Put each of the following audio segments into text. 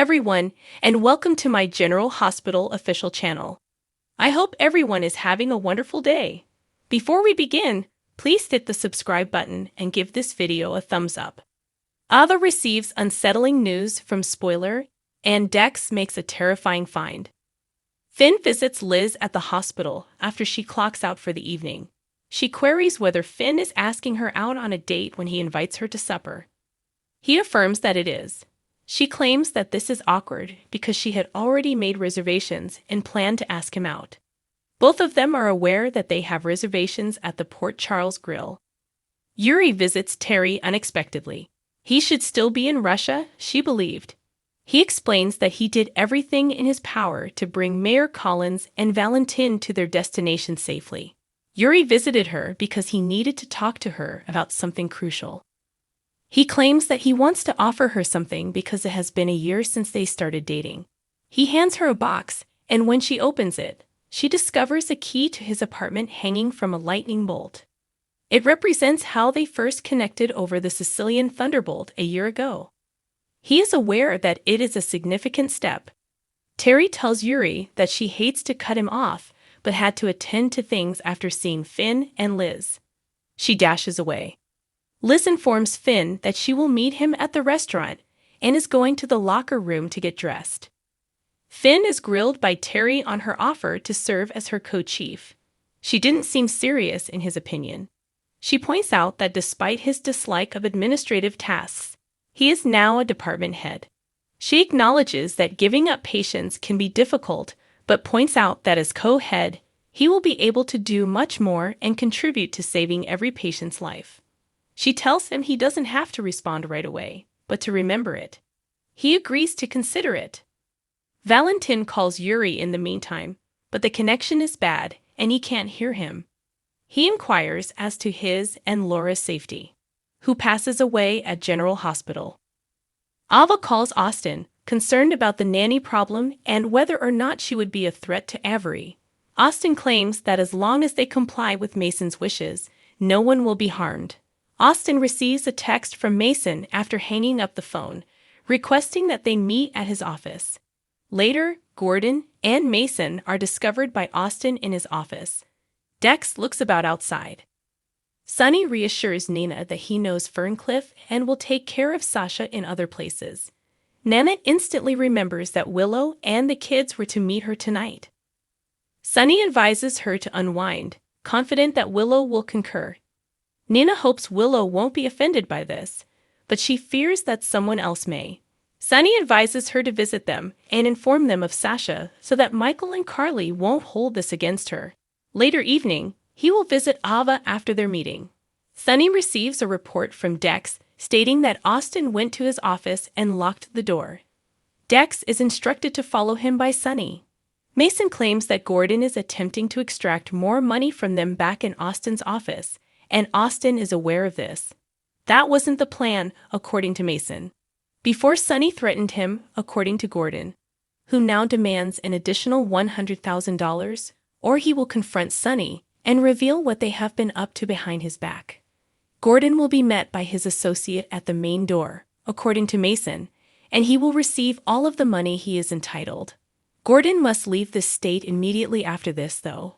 everyone, and welcome to my General Hospital official channel. I hope everyone is having a wonderful day. Before we begin, please hit the subscribe button and give this video a thumbs up. Ava receives unsettling news from Spoiler, and Dex makes a terrifying find. Finn visits Liz at the hospital after she clocks out for the evening. She queries whether Finn is asking her out on a date when he invites her to supper. He affirms that it is. She claims that this is awkward because she had already made reservations and planned to ask him out. Both of them are aware that they have reservations at the Port Charles Grill. Yuri visits Terry unexpectedly. He should still be in Russia, she believed. He explains that he did everything in his power to bring Mayor Collins and Valentin to their destination safely. Yuri visited her because he needed to talk to her about something crucial. He claims that he wants to offer her something because it has been a year since they started dating. He hands her a box, and when she opens it, she discovers a key to his apartment hanging from a lightning bolt. It represents how they first connected over the Sicilian thunderbolt a year ago. He is aware that it is a significant step. Terry tells Yuri that she hates to cut him off, but had to attend to things after seeing Finn and Liz. She dashes away. Liz informs Finn that she will meet him at the restaurant and is going to the locker room to get dressed. Finn is grilled by Terry on her offer to serve as her co-chief. She didn't seem serious in his opinion. She points out that despite his dislike of administrative tasks, he is now a department head. She acknowledges that giving up patients can be difficult, but points out that as co-head, he will be able to do much more and contribute to saving every patient's life. She tells him he doesn't have to respond right away, but to remember it. He agrees to consider it. Valentin calls Yuri in the meantime, but the connection is bad and he can't hear him. He inquires as to his and Laura's safety, who passes away at General Hospital. Ava calls Austin, concerned about the nanny problem and whether or not she would be a threat to Avery. Austin claims that as long as they comply with Mason's wishes, no one will be harmed. Austin receives a text from Mason after hanging up the phone, requesting that they meet at his office. Later, Gordon and Mason are discovered by Austin in his office. Dex looks about outside. Sonny reassures Nina that he knows Ferncliff and will take care of Sasha in other places. Nanette instantly remembers that Willow and the kids were to meet her tonight. Sonny advises her to unwind, confident that Willow will concur. Nina hopes Willow won't be offended by this, but she fears that someone else may. Sonny advises her to visit them and inform them of Sasha so that Michael and Carly won't hold this against her. Later evening, he will visit Ava after their meeting. Sonny receives a report from Dex stating that Austin went to his office and locked the door. Dex is instructed to follow him by Sonny. Mason claims that Gordon is attempting to extract more money from them back in Austin's office, and Austin is aware of this. That wasn't the plan, according to Mason. Before Sonny threatened him, according to Gordon, who now demands an additional $100,000, or he will confront Sonny and reveal what they have been up to behind his back. Gordon will be met by his associate at the main door, according to Mason, and he will receive all of the money he is entitled. Gordon must leave the state immediately after this, though.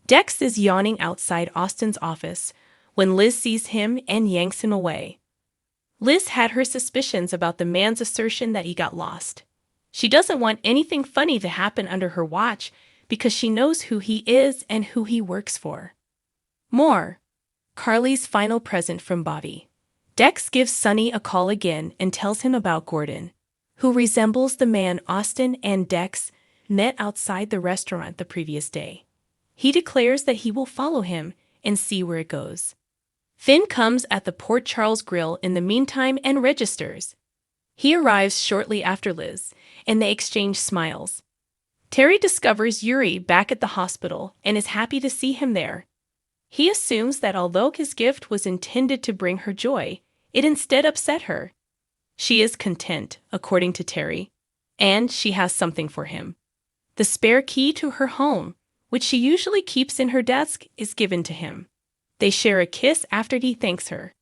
Dex is yawning outside Austin's office when Liz sees him and yanks him away. Liz had her suspicions about the man's assertion that he got lost. She doesn't want anything funny to happen under her watch because she knows who he is and who he works for. More. Carly's final present from Bobby. Dex gives Sonny a call again and tells him about Gordon, who resembles the man Austin and Dex met outside the restaurant the previous day. He declares that he will follow him and see where it goes. Finn comes at the Port Charles Grill in the meantime and registers. He arrives shortly after Liz, and they exchange smiles. Terry discovers Yuri back at the hospital and is happy to see him there. He assumes that although his gift was intended to bring her joy, it instead upset her. She is content, according to Terry, and she has something for him. The spare key to her home, which she usually keeps in her desk, is given to him. They share a kiss after he thanks her.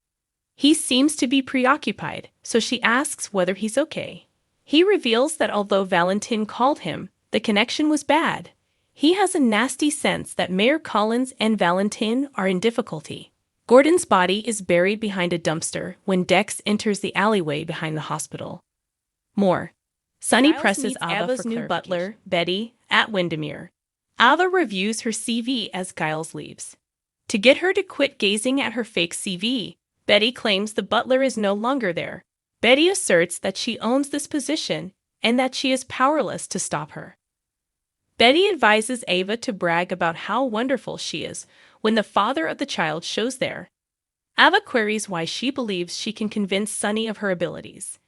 He seems to be preoccupied, so she asks whether he's okay. He reveals that although Valentin called him, the connection was bad. He has a nasty sense that Mayor Collins and Valentin are in difficulty. Gordon's body is buried behind a dumpster when Dex enters the alleyway behind the hospital. More. Sonny presses Ava's new butler, Betty, at Windermere. Ava reviews her CV as Giles leaves. To get her to quit gazing at her fake CV, Betty claims the butler is no longer there. Betty asserts that she owns this position and that she is powerless to stop her. Betty advises Ava to brag about how wonderful she is when the father of the child shows there. Ava queries why she believes she can convince Sonny of her abilities.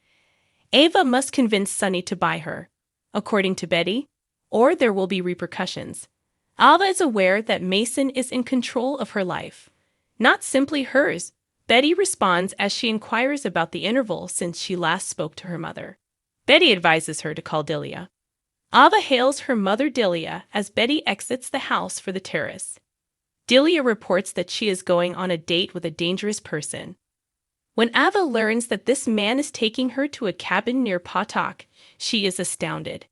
Ava must convince Sonny to buy her, according to Betty, or there will be repercussions. Ava is aware that Mason is in control of her life, not simply hers. Betty responds as she inquires about the interval since she last spoke to her mother. Betty advises her to call Delia. Ava hails her mother Delia as Betty exits the house for the terrace. Delia reports that she is going on a date with a dangerous person. When Ava learns that this man is taking her to a cabin near Patak, she is astounded.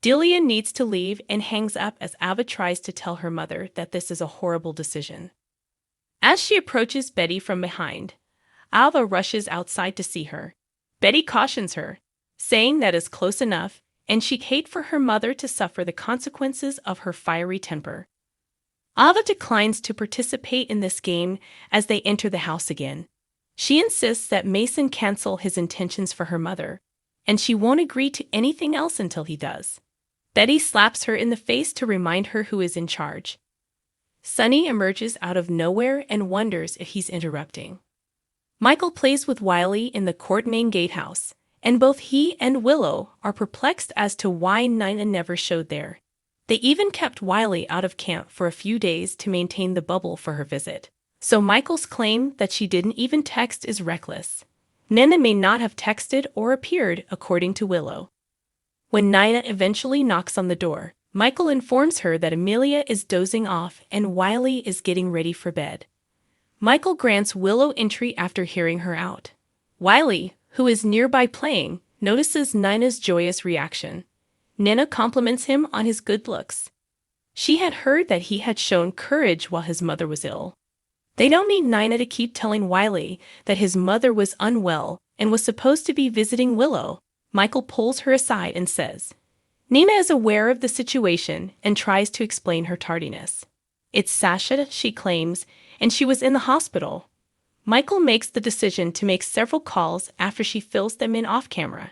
Delia needs to leave and hangs up as Ava tries to tell her mother that this is a horrible decision. As she approaches Betty from behind, Ava rushes outside to see her. Betty cautions her, saying that is close enough, and she'd hate for her mother to suffer the consequences of her fiery temper. Ava declines to participate in this game as they enter the house again. She insists that Mason cancel his intentions for her mother, and she won't agree to anything else until he does. Betty slaps her in the face to remind her who is in charge. Sonny emerges out of nowhere and wonders if he's interrupting. Michael plays with Wiley in the court main gatehouse, and both he and Willow are perplexed as to why Nina never showed there. They even kept Wiley out of camp for a few days to maintain the bubble for her visit. So Michael's claim that she didn't even text is reckless. Nina may not have texted or appeared, according to Willow. When Nina eventually knocks on the door, Michael informs her that Amelia is dozing off and Wiley is getting ready for bed. Michael grants Willow entry after hearing her out. Wiley, who is nearby playing, notices Nina's joyous reaction. Nina compliments him on his good looks. She had heard that he had shown courage while his mother was ill. They don't need Nina to keep telling Wiley that his mother was unwell and was supposed to be visiting Willow. Michael pulls her aside and says, Nina is aware of the situation and tries to explain her tardiness. It's Sasha, she claims, and she was in the hospital. Michael makes the decision to make several calls after she fills them in off-camera.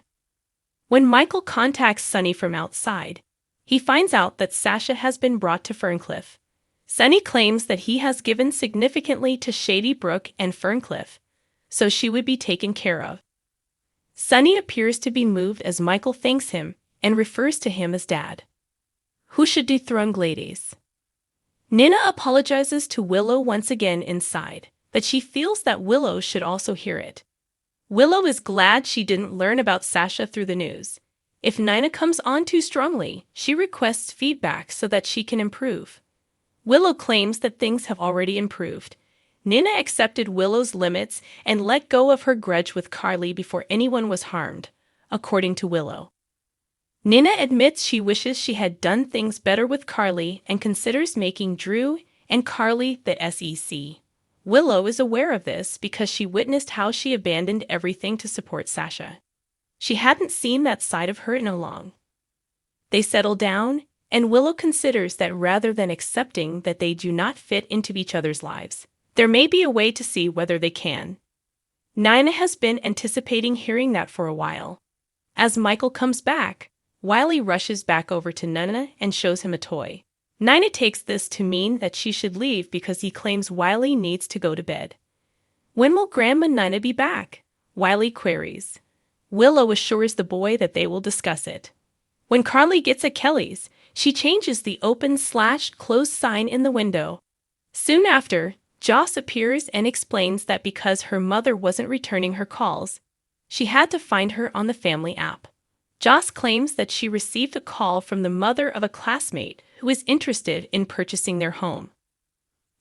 When Michael contacts Sonny from outside, he finds out that Sasha has been brought to Ferncliff. Sonny claims that he has given significantly to Shady Brook and Ferncliff, so she would be taken care of. Sonny appears to be moved as Michael thanks him and refers to him as Dad. Who should dethrone Gladys? Nina apologizes to Willow once again inside, but she feels that Willow should also hear it. Willow is glad she didn't learn about Sasha through the news. If Nina comes on too strongly, she requests feedback so that she can improve. Willow claims that things have already improved. Nina accepted Willow's limits and let go of her grudge with Carly before anyone was harmed, according to Willow. Nina admits she wishes she had done things better with Carly and considers making Drew and Carly the SEC. Willow is aware of this because she witnessed how she abandoned everything to support Sasha. She hadn't seen that side of her in a long. They settle down, and Willow considers that rather than accepting that they do not fit into each other's lives, there may be a way to see whether they can. Nina has been anticipating hearing that for a while. As Michael comes back, Wiley rushes back over to Nina and shows him a toy. Nina takes this to mean that she should leave because he claims Wiley needs to go to bed. When will Grandma Nina be back? Wiley queries. Willow assures the boy that they will discuss it. When Carly gets at Kelly's, she changes the open/closed sign in the window. Soon after, Joss appears and explains that because her mother wasn't returning her calls, she had to find her on the family app. Joss claims that she received a call from the mother of a classmate who is interested in purchasing their home.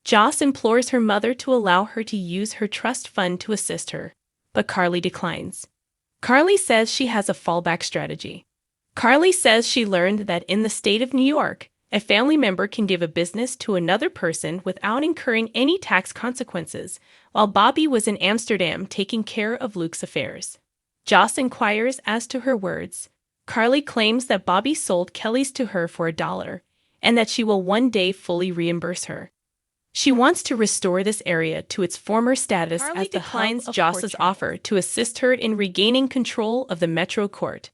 Joss implores her mother to allow her to use her trust fund to assist her, but Carly declines. Carly says she has a fallback strategy. Carly says she learned that in the state of New York, a family member can give a business to another person without incurring any tax consequences, while Bobby was in Amsterdam taking care of Luke's affairs. Joss inquires as to her words. Carly claims that Bobby sold Kelly's to her for $1, and that she will one day fully reimburse her. She wants to restore this area to its former status as the declines Joss's offer to assist her in regaining control of the Metro Court.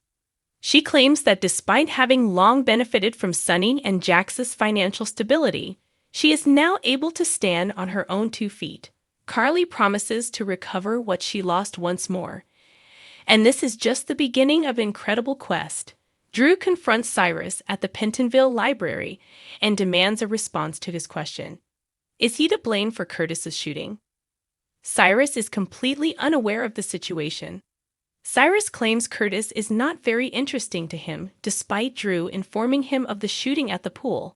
She claims that despite having long benefited from Sunny and Jax's financial stability, she is now able to stand on her own 2 feet. Carly promises to recover what she lost once more. And this is just the beginning of an incredible quest. Drew confronts Cyrus at the Pentonville Library and demands a response to his question. Is he to blame for Curtis's shooting? Cyrus is completely unaware of the situation. Cyrus claims Curtis is not very interesting to him, despite Drew informing him of the shooting at the pool.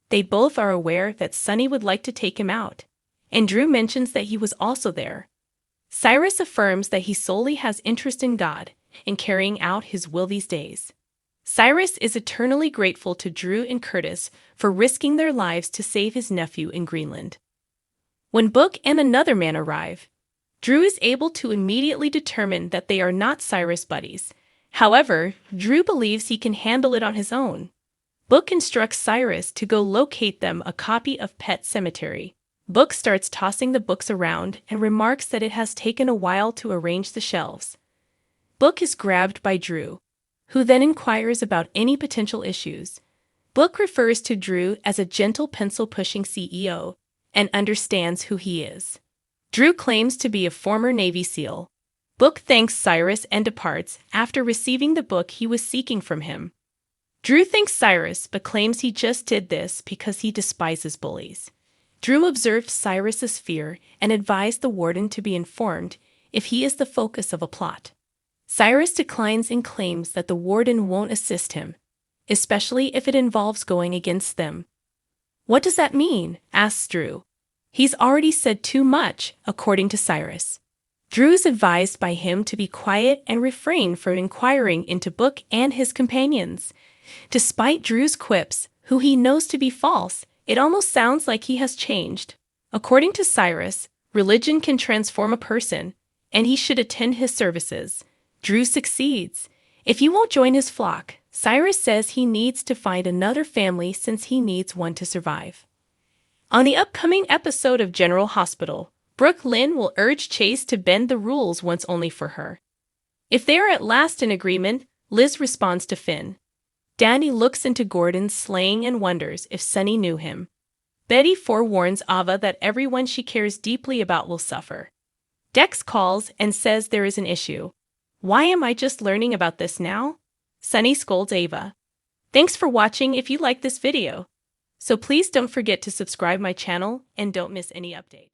They both are aware that Sunny would like to take him out, and Drew mentions that he was also there. Cyrus affirms that he solely has interest in God and carrying out his will these days. Cyrus is eternally grateful to Drew and Curtis for risking their lives to save his nephew in Greenland. When Book and another man arrive, Drew is able to immediately determine that they are not Cyrus' buddies. However, Drew believes he can handle it on his own. Book instructs Cyrus to go locate them a copy of Pet Sematary. Book starts tossing the books around and remarks that it has taken a while to arrange the shelves. Book is grabbed by Drew, who then inquires about any potential issues. Book refers to Drew as a gentle pencil-pushing CEO and understands who he is. Drew claims to be a former Navy SEAL. Book thanks Cyrus and departs after receiving the book he was seeking from him. Drew thanks Cyrus but claims he just did this because he despises bullies. Drew observed Cyrus's fear and advised the warden to be informed if he is the focus of a plot. Cyrus declines and claims that the warden won't assist him, especially if it involves going against them. What does that mean? Asks Drew. He's already said too much, according to Cyrus. Drew is advised by him to be quiet and refrain from inquiring into Book and his companions. Despite Drew's quips, who he knows to be false, it almost sounds like he has changed. According to Cyrus, religion can transform a person, and he should attend his services. Drew succeeds. If he won't join his flock, Cyrus says he needs to find another family since he needs one to survive. On the upcoming episode of General Hospital, Brooke Lynn will urge Chase to bend the rules once only for her. If they are at last in agreement, Liz responds to Finn. Danny looks into Gordon's slaying and wonders if Sunny knew him. Betty forewarns Ava that everyone she cares deeply about will suffer. Dex calls and says there is an issue. Why am I just learning about this now? Sunny scolds Ava. Thanks for watching if you like this video. So please don't forget to subscribe my channel and don't miss any update.